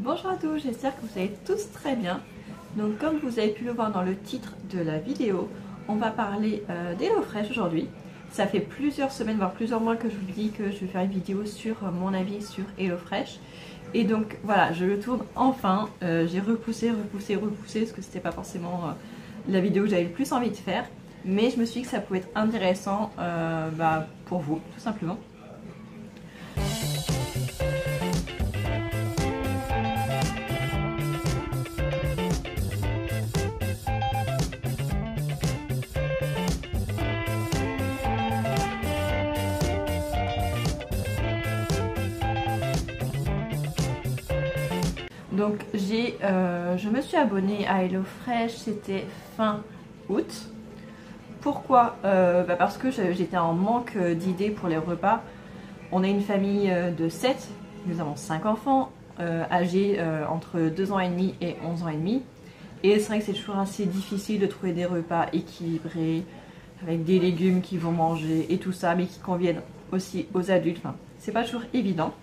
Bonjour à tous, j'espère que vous allez tous très bien. Donc comme vous avez pu le voir dans le titre de la vidéo, on va parler d'HelloFresh aujourd'hui. Ça fait plusieurs semaines, voire plusieurs mois que je vous dis que je vais faire une vidéo sur mon avis sur HelloFresh. Et donc voilà, je le tourne enfin. J'ai repoussé parce que c'était pas forcément la vidéo que j'avais le plus envie de faire. Mais je me suis dit que ça pouvait être intéressant pour vous, tout simplement. Donc je me suis abonnée à HelloFresh, c'était fin août. Pourquoi parce que j'étais en manque d'idées pour les repas. On est une famille de 7, nous avons 5 enfants âgés entre 2 ans et demi et 11 ans et demi. Et c'est vrai que c'est toujours assez difficile de trouver des repas équilibrés, avec des légumes qu'ils vont manger et tout ça, mais qui conviennent aussi aux adultes. Enfin, c'est pas toujours évident.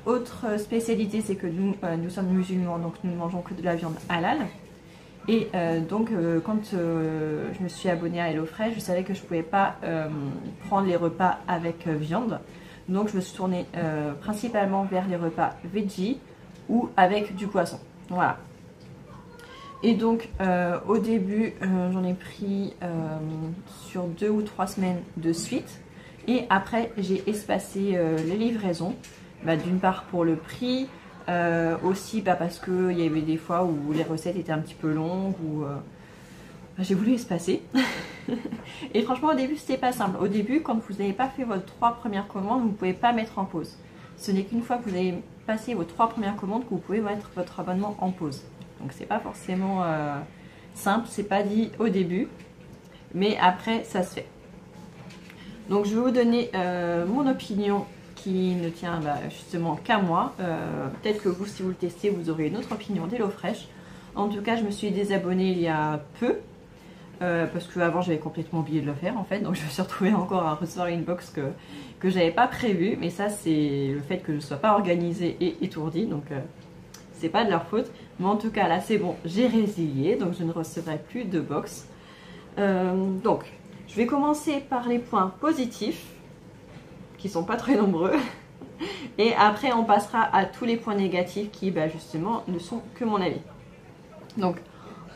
Autre spécialité, c'est que nous sommes musulmans, donc nous ne mangeons que de la viande halal. Et quand je me suis abonnée à HelloFresh, je savais que je ne pouvais pas prendre les repas avec viande. Donc je me suis tournée principalement vers les repas veggie ou avec du poisson. Voilà. Et donc au début, j'en ai pris sur 2 ou 3 semaines de suite. Et après, j'ai espacé les livraisons. D'une part pour le prix, aussi parce qu'il y avait des fois où les recettes étaient un petit peu longues, ou j'ai voulu espacer. Et franchement au début c'était pas simple. Au début, quand vous n'avez pas fait vos 3 premières commandes, vous ne pouvez pas mettre en pause. Ce n'est qu'une fois que vous avez passé vos 3 premières commandes que vous pouvez mettre votre abonnement en pause. Donc c'est pas forcément simple, c'est pas dit au début, mais après ça se fait. Donc je vais vous donner mon opinion qui ne tient justement qu'à moi. Peut-être que vous, si vous le testez, vous aurez une autre opinion d'HelloFresh. En tout cas, je me suis désabonnée il y a peu, parce qu'avant j'avais complètement oublié de le faire en fait, donc je me suis retrouvée encore à recevoir une box que j'avais pas prévue, mais ça c'est le fait que je ne sois pas organisée et étourdie, donc c'est pas de leur faute. Mais en tout cas là c'est bon, j'ai résilié, donc je ne recevrai plus de box. Donc je vais commencer par les points positifs, qui sont pas très nombreux, et après on passera à tous les points négatifs qui justement ne sont que mon avis. Donc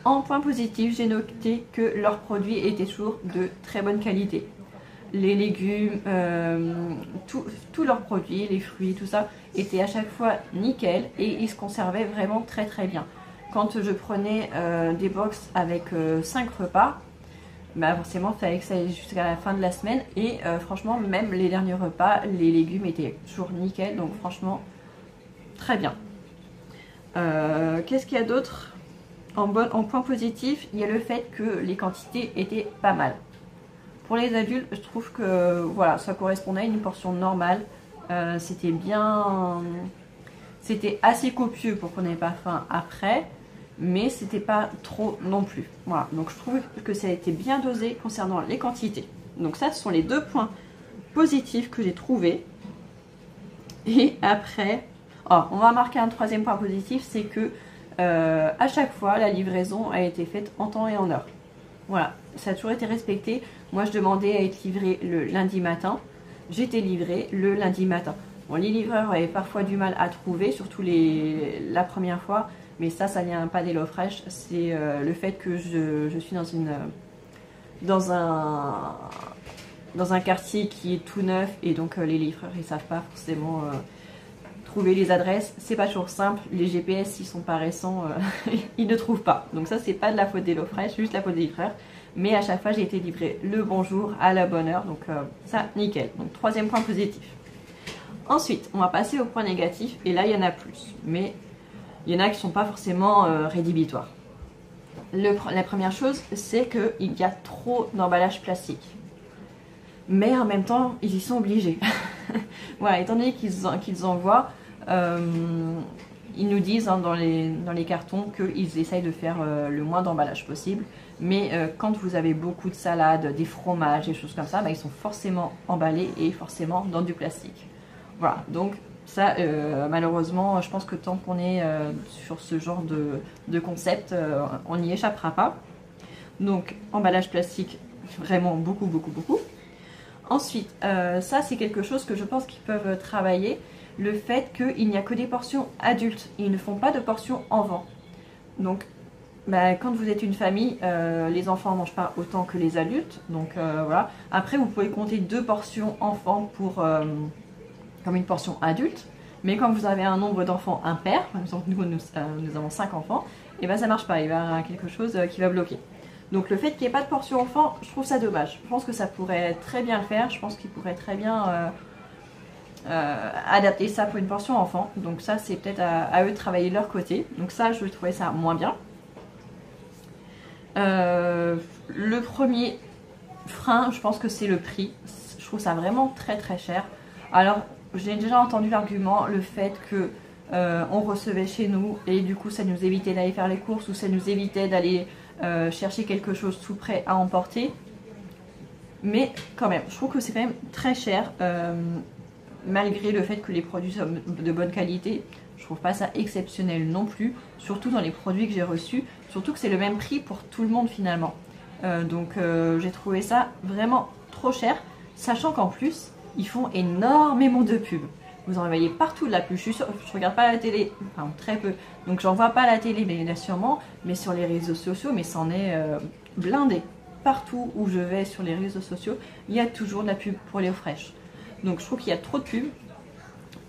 en point positif, j'ai noté que leurs produits étaient toujours de très bonne qualité. Les légumes, tous leurs produits, les fruits, tout ça était à chaque fois nickel, et ils se conservaient vraiment très très bien. Quand je prenais des box avec 5 repas, forcément il fallait que ça aille jusqu'à la fin de la semaine, et franchement même les derniers repas, les légumes étaient toujours nickel, donc franchement très bien. Qu'est-ce qu'il y a d'autre en point positif? Il y a le fait que les quantités étaient pas mal. Pour les adultes, je trouve que voilà, ça correspondait à une portion normale. C'était assez copieux pour qu'on n'ait pas faim après, mais c'était pas trop non plus. Voilà, donc je trouve que ça a été bien dosé concernant les quantités. Donc ça, ce sont les 2 points positifs que j'ai trouvés. Et après, on va marquer un 3e point positif, c'est que à chaque fois la livraison a été faite en temps et en heure. Voilà, ça a toujours été respecté. Moi je demandais à être livré le lundi matin, j'étais livrée le lundi matin. Bon, les livreurs avaient parfois du mal à trouver, surtout la première fois. Mais ça vient pas d'HelloFresh, c'est le fait que je suis dans un quartier qui est tout neuf, et donc les livreurs ils savent pas forcément trouver les adresses. C'est pas toujours simple, les GPS s'ils sont pas récents, ils ne trouvent pas. Donc ça c'est pas de la faute d'HelloFresh, juste la faute des livreurs. Mais à chaque fois j'ai été livrée le bon jour, à la bonne heure, donc ça nickel. Donc 3e point positif. Ensuite on va passer au point négatif, et là il y en a plus, mais il y en a qui ne sont pas forcément rédhibitoires. La première chose, c'est qu'il y a trop d'emballages plastiques. Mais en même temps, ils y sont obligés. Voilà, étant donné qu'ils envoient, ils nous disent dans les cartons qu'ils essayent de faire le moins d'emballage possible. Mais quand vous avez beaucoup de salades, des fromages, des choses comme ça, ils sont forcément emballés et forcément dans du plastique. Voilà, donc Ça, malheureusement, je pense que tant qu'on est sur ce genre de concept, on n'y échappera pas. Donc, emballage plastique, vraiment beaucoup, beaucoup, beaucoup. Ensuite, ça c'est quelque chose que je pense qu'ils peuvent travailler, le fait qu'il n'y a que des portions adultes. Ils ne font pas de portions enfants. Donc, bah, quand vous êtes une famille, les enfants ne mangent pas autant que les adultes. Donc voilà. Après, vous pouvez compter 2 portions enfants pour, comme une portion adulte. Mais quand vous avez un nombre d'enfants impair, par exemple nous avons 5 enfants, et ben ça marche pas. Il va y avoir quelque chose qui va bloquer. Donc le fait qu'il n'y ait pas de portion enfant, je trouve ça dommage. Je pense que ça pourrait très bien le faire. Je pense qu'ils pourraient très bien adapter ça pour une portion enfant. Donc ça, c'est peut-être à eux de travailler de leur côté. Donc ça, je trouvais ça moins bien. Le premier frein, je pense que c'est le prix. Je trouve ça vraiment très très cher. Alors, j'ai déjà entendu l'argument, le fait que on recevait chez nous et du coup ça nous évitait d'aller faire les courses ou ça nous évitait d'aller chercher quelque chose tout prêt à emporter. Mais quand même, je trouve que c'est quand même très cher, malgré le fait que les produits sont de bonne qualité. Je trouve pas ça exceptionnel non plus, surtout dans les produits que j'ai reçus, surtout que c'est le même prix pour tout le monde finalement. Donc j'ai trouvé ça vraiment trop cher, sachant qu'en plus ils font énormément de pubs. Vous en voyez partout de la pub. Je regarde pas la télé, enfin très peu, donc j'en vois pas à la télé, mais il y en a sûrement, mais sur les réseaux sociaux, mais c'en est blindé. Partout où je vais sur les réseaux sociaux, il y a toujours de la pub pour les eaux fraîches. Donc je trouve qu'il y a trop de pubs.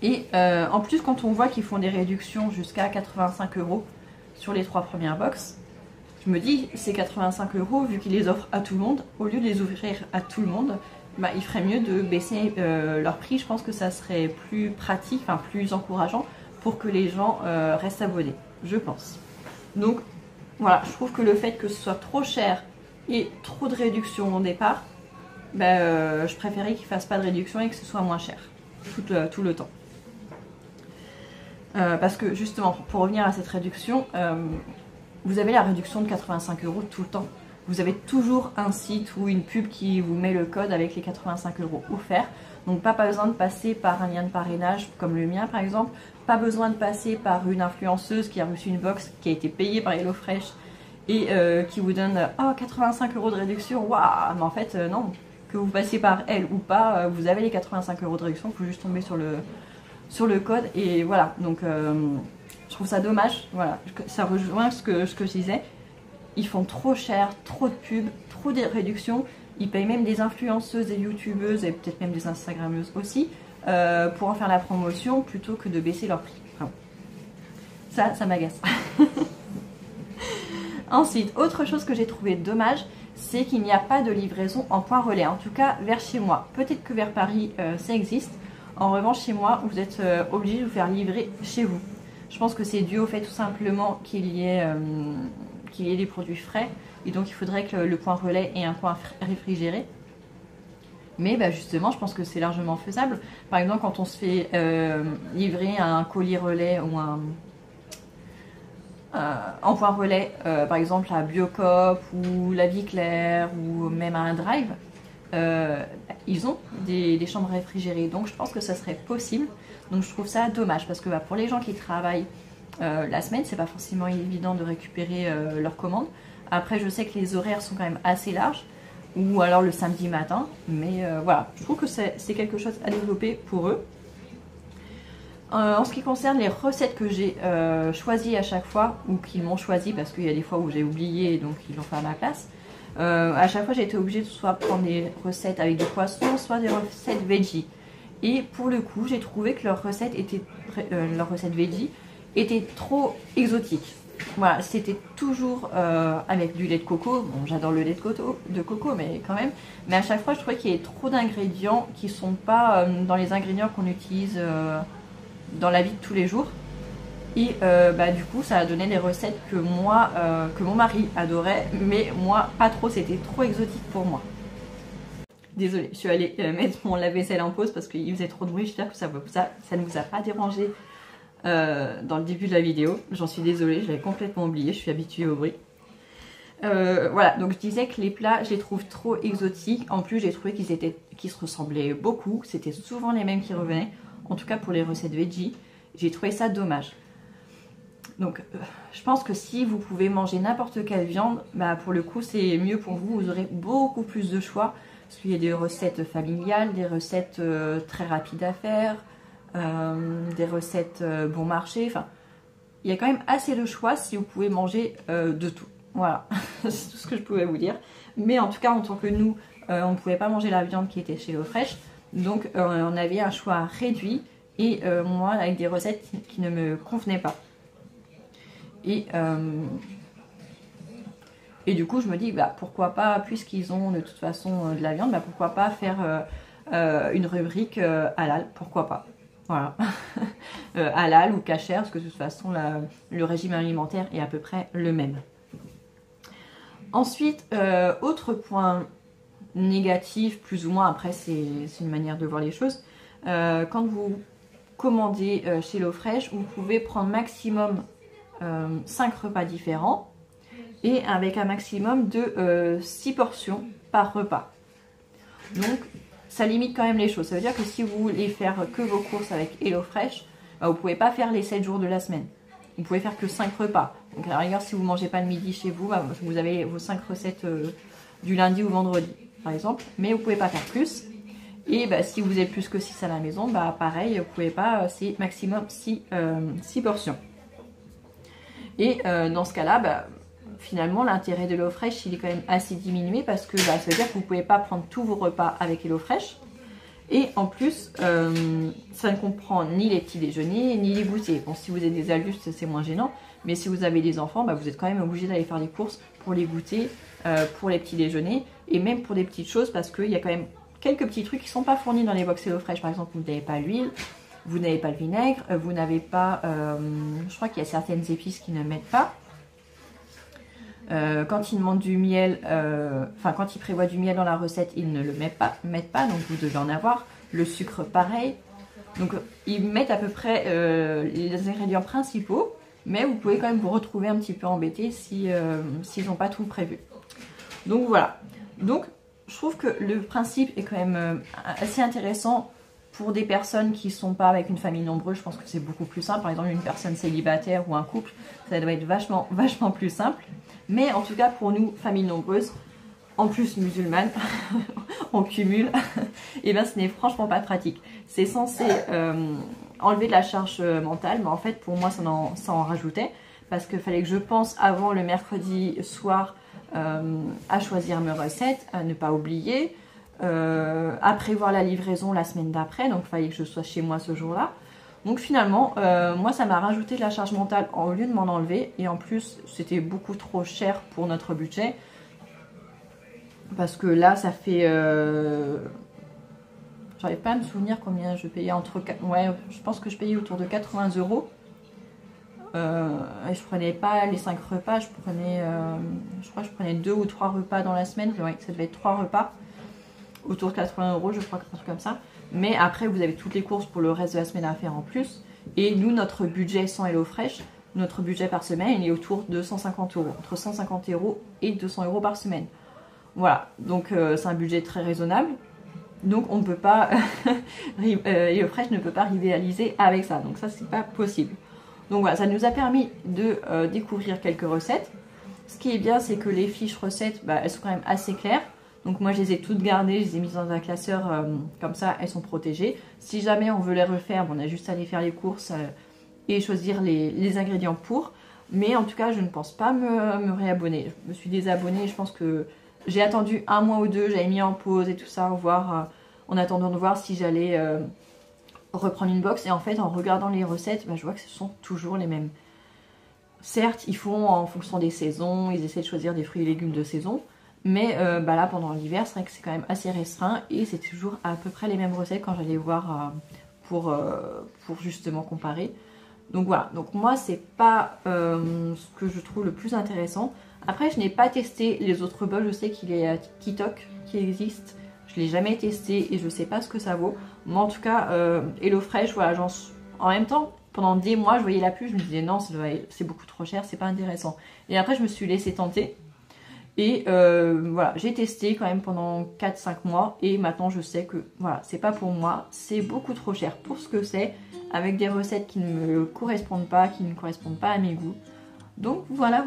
Et en plus, quand on voit qu'ils font des réductions jusqu'à 85 € sur les 3 premières box, je me dis, ces 85 €, vu qu'ils les offrent à tout le monde, au lieu de les ouvrir à tout le monde, bah, il ferait mieux de baisser leur prix. Je pense que ça serait plus pratique, enfin plus encourageant pour que les gens restent abonnés, je pense. Donc voilà, je trouve que le fait que ce soit trop cher et trop de réduction au départ, bah, je préférais qu'ils ne fassent pas de réduction et que ce soit moins cher tout le temps. Parce que justement, pour revenir à cette réduction, vous avez la réduction de 85 € tout le temps. Vous avez toujours un site ou une pub qui vous met le code avec les 85 € offerts. Donc pas besoin de passer par un lien de parrainage comme le mien par exemple. Pas besoin de passer par une influenceuse qui a reçu une box qui a été payée par HelloFresh et qui vous donne 85 € de réduction. Waouh! Mais en fait non. Que vous passiez par elle ou pas, vous avez les 85 € de réduction. Il faut juste tomber sur le code et voilà. Donc je trouve ça dommage. Voilà. Ça rejoint ce que je disais. Ils font trop cher, trop de pubs, trop de réductions. Ils payent même des influenceuses, des youtubeuses et peut-être même des instagrammeuses aussi pour en faire la promotion plutôt que de baisser leur prix. Enfin, ça m'agace. Ensuite, autre chose que j'ai trouvé dommage, c'est qu'il n'y a pas de livraison en point relais. En tout cas, vers chez moi. Peut-être que vers Paris, ça existe. En revanche, chez moi, vous êtes obligé de vous faire livrer chez vous. Je pense que c'est dû au fait tout simplement qu'il y ait des produits frais et donc il faudrait que le point relais ait un coin réfrigéré. Mais bah justement, je pense que c'est largement faisable. Par exemple, quand on se fait livrer un colis relais ou en point relais, par exemple à Biocoop ou la Vie Claire ou même à un Drive, ils ont des chambres réfrigérées. Donc je pense que ça serait possible. Donc je trouve ça dommage parce que bah, pour les gens qui travaillent la semaine, c'est pas forcément évident de récupérer leurs commandes. Après, je sais que les horaires sont quand même assez larges, ou alors le samedi matin, mais voilà, je trouve que c'est quelque chose à développer pour eux. En ce qui concerne les recettes que j'ai choisies à chaque fois, ou qu'ils m'ont choisi parce qu'il y a des fois où j'ai oublié, donc ils l'ont fait à ma place, à chaque fois j'ai été obligée de soit prendre des recettes avec du poisson, soit des recettes veggie. Et pour le coup, j'ai trouvé que leurs recettes veggie étaient trop exotiques. Voilà, c'était toujours avec du lait de coco. Bon, j'adore le lait de coco, mais quand même. Mais à chaque fois, je trouvais qu'il y avait trop d'ingrédients qui ne sont pas dans les ingrédients qu'on utilise dans la vie de tous les jours. Et bah, du coup, ça a donné des recettes que moi, que mon mari adorait, mais moi, pas trop. C'était trop exotique pour moi. Désolée, je suis allée mettre mon lave-vaisselle en pause parce qu'il faisait trop de bruit. J'espère que ça ne vous a pas dérangé dans le début de la vidéo. J'en suis désolée, je l'avais complètement oublié, je suis habituée au bruit. Voilà, donc je disais que les plats, je les trouve trop exotiques. En plus, j'ai trouvé qu'ils se ressemblaient beaucoup. C'était souvent les mêmes qui revenaient. en tout cas pour les recettes veggie. J'ai trouvé ça dommage. Donc je pense que si vous pouvez manger n'importe quelle viande, bah, pour le coup c'est mieux pour vous, vous aurez beaucoup plus de choix. Parce qu'il y a des recettes familiales, des recettes très rapides à faire, des recettes bon marché, enfin il y a quand même assez de choix si vous pouvez manger de tout. Voilà, c'est tout ce que je pouvais vous dire. Mais en tout cas, en tant que nous, on ne pouvait pas manger la viande qui était chez HelloFresh. Donc on avait un choix réduit et moi avec des recettes qui ne me convenaient pas. Et du coup je me dis bah, pourquoi pas, puisqu'ils ont de toute façon de la viande, bah, pourquoi pas faire une rubrique halal, pourquoi pas. Voilà, halal ou cachère, parce que de toute façon le régime alimentaire est à peu près le même. Ensuite, autre point négatif, plus ou moins, après c'est une manière de voir les choses, quand vous commandez chez HelloFresh, vous pouvez prendre maximum 5 repas différents et avec un maximum de 6 portions par repas. Donc ça limite quand même les choses. Ça veut dire que si vous voulez faire que vos courses avec HelloFresh, bah, vous ne pouvez pas faire les 7 jours de la semaine. Vous pouvez faire que 5 repas. Donc à la rigueur, si vous ne mangez pas le midi chez vous, bah, vous avez vos 5 recettes du lundi au vendredi, par exemple. Mais vous ne pouvez pas faire plus. Et bah, si vous êtes plus que 6 à la maison, bah, pareil, vous ne pouvez pas, c'est maximum 6 portions. Et dans ce cas-là, bah, finalement, l'intérêt de HelloFresh, il est quand même assez diminué parce que bah, ça veut dire que vous ne pouvez pas prendre tous vos repas avec HelloFresh. Et en plus, ça ne comprend ni les petits déjeuners, ni les goûters. Bon, si vous êtes des adultes, c'est moins gênant. Mais si vous avez des enfants, bah, vous êtes quand même obligé d'aller faire des courses pour les goûters, pour les petits déjeuners. Et même pour des petites choses parce qu'il y a quand même quelques petits trucs qui ne sont pas fournis dans les box HelloFresh. Par exemple, vous n'avez pas l'huile, vous n'avez pas le vinaigre, vous n'avez pas... je crois qu'il y a certaines épices qui ne mettent pas. Quand ils demandent du miel, quand ils prévoient du miel dans la recette, ils ne le mettent pas, donc vous devez en avoir. Le sucre, pareil. Donc ils mettent à peu près les ingrédients principaux, mais vous pouvez quand même vous retrouver un petit peu embêté s'ils n'ont pas tout prévu. Donc voilà. Donc je trouve que le principe est quand même assez intéressant pour des personnes qui ne sont pas avec une famille nombreuse. Je pense que c'est beaucoup plus simple. Par exemple, une personne célibataire ou un couple, ça doit être vachement plus simple. Mais en tout cas, pour nous, famille nombreuse, en plus musulmane, on cumule, et bien ce n'est franchement pas pratique. C'est censé enlever de la charge mentale, mais en fait, pour moi, ça en rajoutait. Parce qu'il fallait que je pense avant le mercredi soir à choisir mes recettes, à ne pas oublier, à prévoir la livraison la semaine d'après. Donc, il fallait que je sois chez moi ce jour-là. Donc finalement, moi ça m'a rajouté de la charge mentale au lieu de m'en enlever. Et en plus, c'était beaucoup trop cher pour notre budget. Parce que là, ça fait... J'arrive pas à me souvenir combien je payais entre... Ouais, je pense que je payais autour de 80 €. Et je prenais pas les 5 repas, je crois que je prenais 2 ou 3 repas dans la semaine. Ouais, ça devait être 3 repas. Autour de 80 €, je crois, un truc comme ça. Mais après, vous avez toutes les courses pour le reste de la semaine à faire en plus. Et nous, notre budget sans HelloFresh, notre budget par semaine, il est autour de 150 €. Entre 150 € et 200 € par semaine. Voilà, donc c'est un budget très raisonnable. Donc on ne peut pas, HelloFresh ne peut pas rivaliser avec ça. Donc ça, c'est pas possible. Donc voilà, ça nous a permis de découvrir quelques recettes. Ce qui est bien, c'est que les fiches recettes, bah, elles sont quand même assez claires. Donc moi je les ai toutes gardées, je les ai mises dans un classeur, comme ça elles sont protégées. Si jamais on veut les refaire, on a juste à aller faire les courses et choisir les ingrédients pour. Mais en tout cas je ne pense pas me réabonner. Je me suis désabonnée, je pense que j'ai attendu un mois ou deux, j'avais mis en pause et tout ça, en attendant de voir si j'allais reprendre une box. Et en fait en regardant les recettes, bah, je vois que ce sont toujours les mêmes. Certes ils font en fonction des saisons, ils essaient de choisir des fruits et légumes de saison. Mais bah là, pendant l'hiver, c'est vrai que c'est quand même assez restreint et c'est toujours à peu près les mêmes recettes quand j'allais voir pour justement comparer. Donc voilà, donc moi, c'est pas ce que je trouve le plus intéressant. Après, je n'ai pas testé les autres bols. Je sais qu'il y a Kitok qui existe. Je ne l'ai jamais testé et je ne sais pas ce que ça vaut. Mais en tout cas, HelloFresh, voilà, en même temps, pendant des mois, je voyais la pub, je me disais non, c'est beaucoup trop cher, c'est pas intéressant. Et après, je me suis laissée tenter. Et voilà, j'ai testé quand même pendant 4-5 mois et maintenant je sais que voilà, c'est pas pour moi, c'est beaucoup trop cher pour ce que c'est, avec des recettes qui ne me correspondent pas, qui ne correspondent pas à mes goûts. Donc voilà.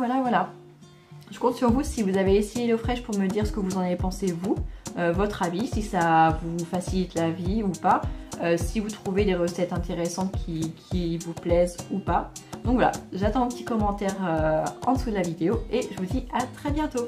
Je compte sur vous si vous avez essayé HelloFresh pour me dire ce que vous en avez pensé vous, votre avis, si ça vous facilite la vie ou pas, si vous trouvez des recettes intéressantes qui vous plaisent ou pas. Donc voilà, j'attends un petit commentaire en dessous de la vidéo et je vous dis à très bientôt.